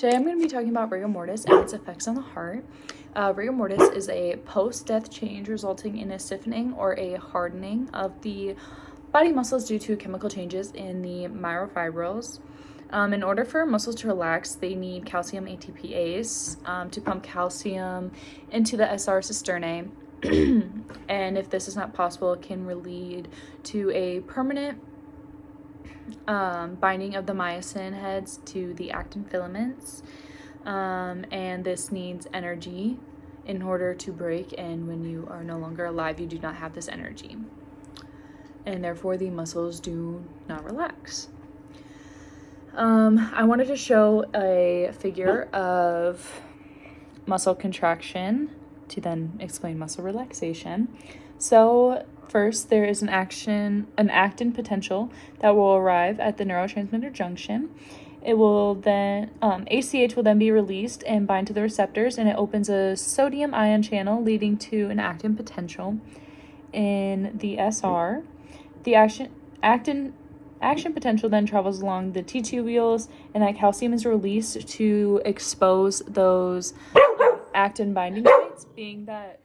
Today I'm going to be talking about rigor mortis and its effects on the heart. Rigor mortis is a post-death change resulting in a stiffening or a hardening of the body muscles due to chemical changes in the myofibrils. In order for muscles to relax, they need calcium ATPase to pump calcium into the SR cisternae. And if this is not possible, it can lead to a permanent binding of the myosin heads to the actin filaments, and this needs energy in order to break, and when you are no longer alive, you do not have this energy, and therefore the muscles do not relax. I wanted to show a figure of muscle contraction to then explain muscle relaxation. So first, there is an actin potential that will arrive at the neurotransmitter junction. It will then, ACH will then be released and bind to the receptors, and it opens a sodium ion channel leading to an actin potential in the SR. The action potential then travels along the T tubules, and that calcium is released to expose those actin binding sites, being that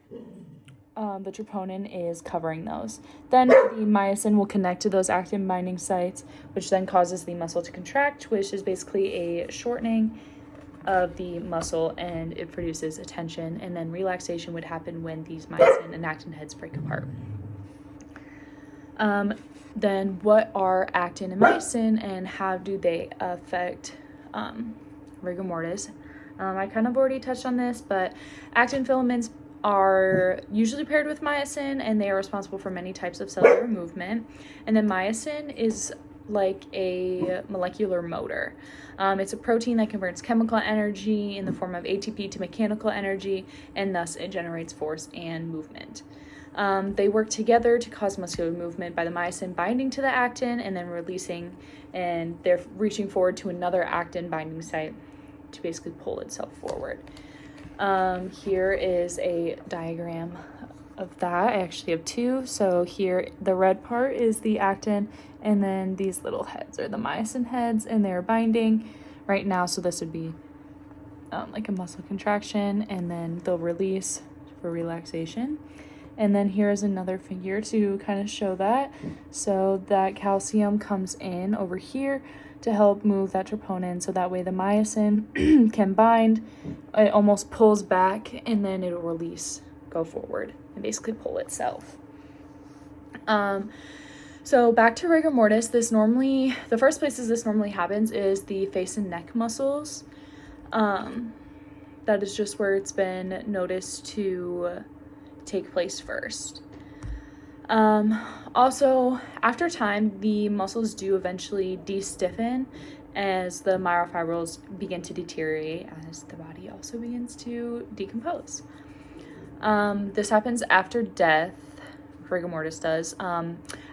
the troponin is covering those. Then the myosin will connect to those actin binding sites, which then causes the muscle to contract, which is basically a shortening of the muscle, and it produces a tension, and then relaxation would happen when these myosin and actin heads break apart. Then what are actin and myosin, and how do they affect rigor mortis? I kind of already touched on this, but actin filaments are usually paired with myosin, and they are responsible for many types of cellular movement. And then myosin is like a molecular motor. It's a protein that converts chemical energy in the form of ATP to mechanical energy, and thus it generates force and movement. They work together to cause muscular movement by the myosin binding to the actin and then releasing, and they're reaching forward to another actin binding site to basically pull itself forward. Here is a diagram of that. I actually have two. So here, the red part is the actin, and then these little heads are the myosin heads, and they're binding right now. So this would be like a muscle contraction, and then they'll release for relaxation. And then here's another figure to kind of show that. So that calcium comes in over here to help move that troponin, so that way the myosin can bind. It almost pulls back, and then it'll release, go forward, and basically pull itself. So back to rigor mortis, the first places this normally happens is the face and neck muscles. That is just where it's been noticed to take place first. Also, after time, the muscles do eventually de-stiffen as the myofibrils begin to deteriorate, as the body also begins to decompose. This happens after death, rigor mortis does,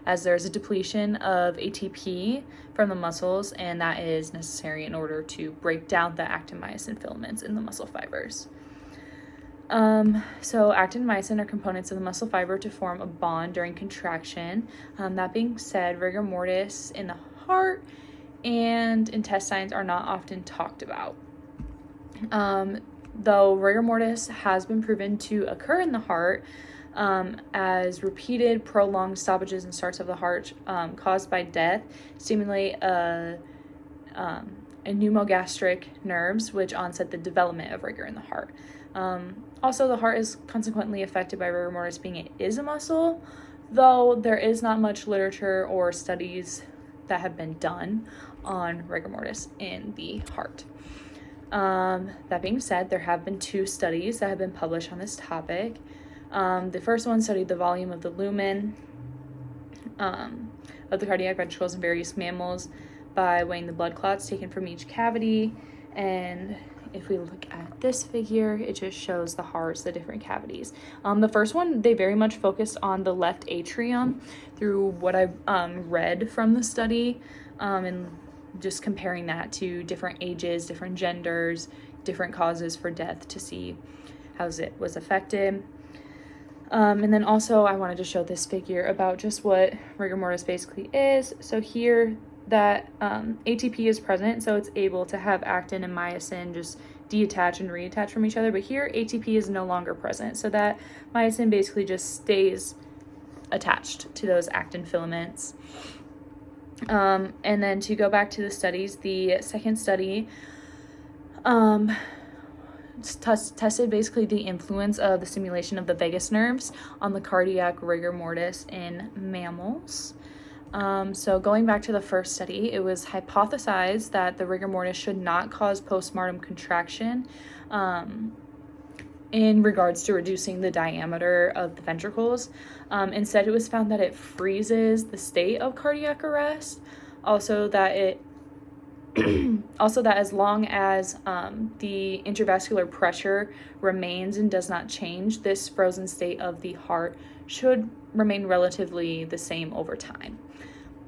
as there's a depletion of ATP from the muscles, and that is necessary in order to break down the actin myosin filaments in the muscle fibers. So actin and myosin are components of the muscle fiber to form a bond during contraction. That being said, rigor mortis in the heart and intestines are not often talked about. Though rigor mortis has been proven to occur in the heart, as repeated prolonged stoppages and starts of the heart caused by death stimulate pneumogastric nerves, which onset the development of rigor in the heart. Also, the heart is consequently affected by rigor mortis, being it is a muscle, though there is not much literature or studies that have been done on rigor mortis in the heart. That being said, there have been two studies that have been published on this topic. The first one studied the volume of the lumen of the cardiac ventricles in various mammals by weighing the blood clots taken from each cavity, and if we look at this figure, it just shows the hearts, the different cavities. The first one, they very much focused on the left atrium through what I read from the study, and just comparing that to different ages, different genders, different causes for death to see how it was affected. And then also I wanted to show this figure about just what rigor mortis basically is. So here that ATP is present, so it's able to have actin and myosin just detach and reattach from each other. But here, ATP is no longer present, so that myosin basically just stays attached to those actin filaments. And then to go back to the studies, the second study tested basically the influence of the stimulation of the vagus nerves on the cardiac rigor mortis in mammals. So going back to the first study, it was hypothesized that the rigor mortis should not cause postpartum contraction in regards to reducing the diameter of the ventricles. Instead, it was found that it freezes the state of cardiac arrest. Also, that as long as the intravascular pressure remains and does not change, this frozen state of the heart should remain relatively the same over time.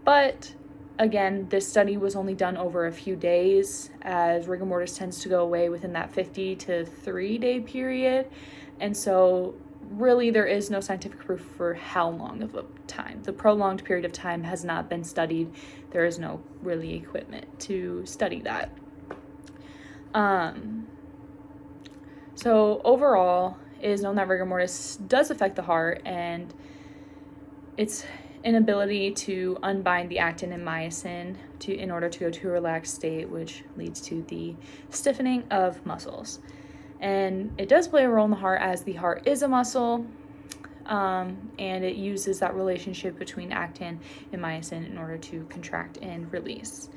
But again, this study was only done over a few days, as rigor mortis tends to go away within that 50 to 3-day period. And so really there is no scientific proof for how long of a time. The prolonged period of time has not been studied. There is no really equipment to study that. So overall, it is known that rigor mortis does affect the heart, and its inability to unbind the actin and myosin in order to go to a relaxed state, which leads to the stiffening of muscles. And it does play a role in the heart, as the heart is a muscle, and it uses that relationship between actin and myosin in order to contract and release.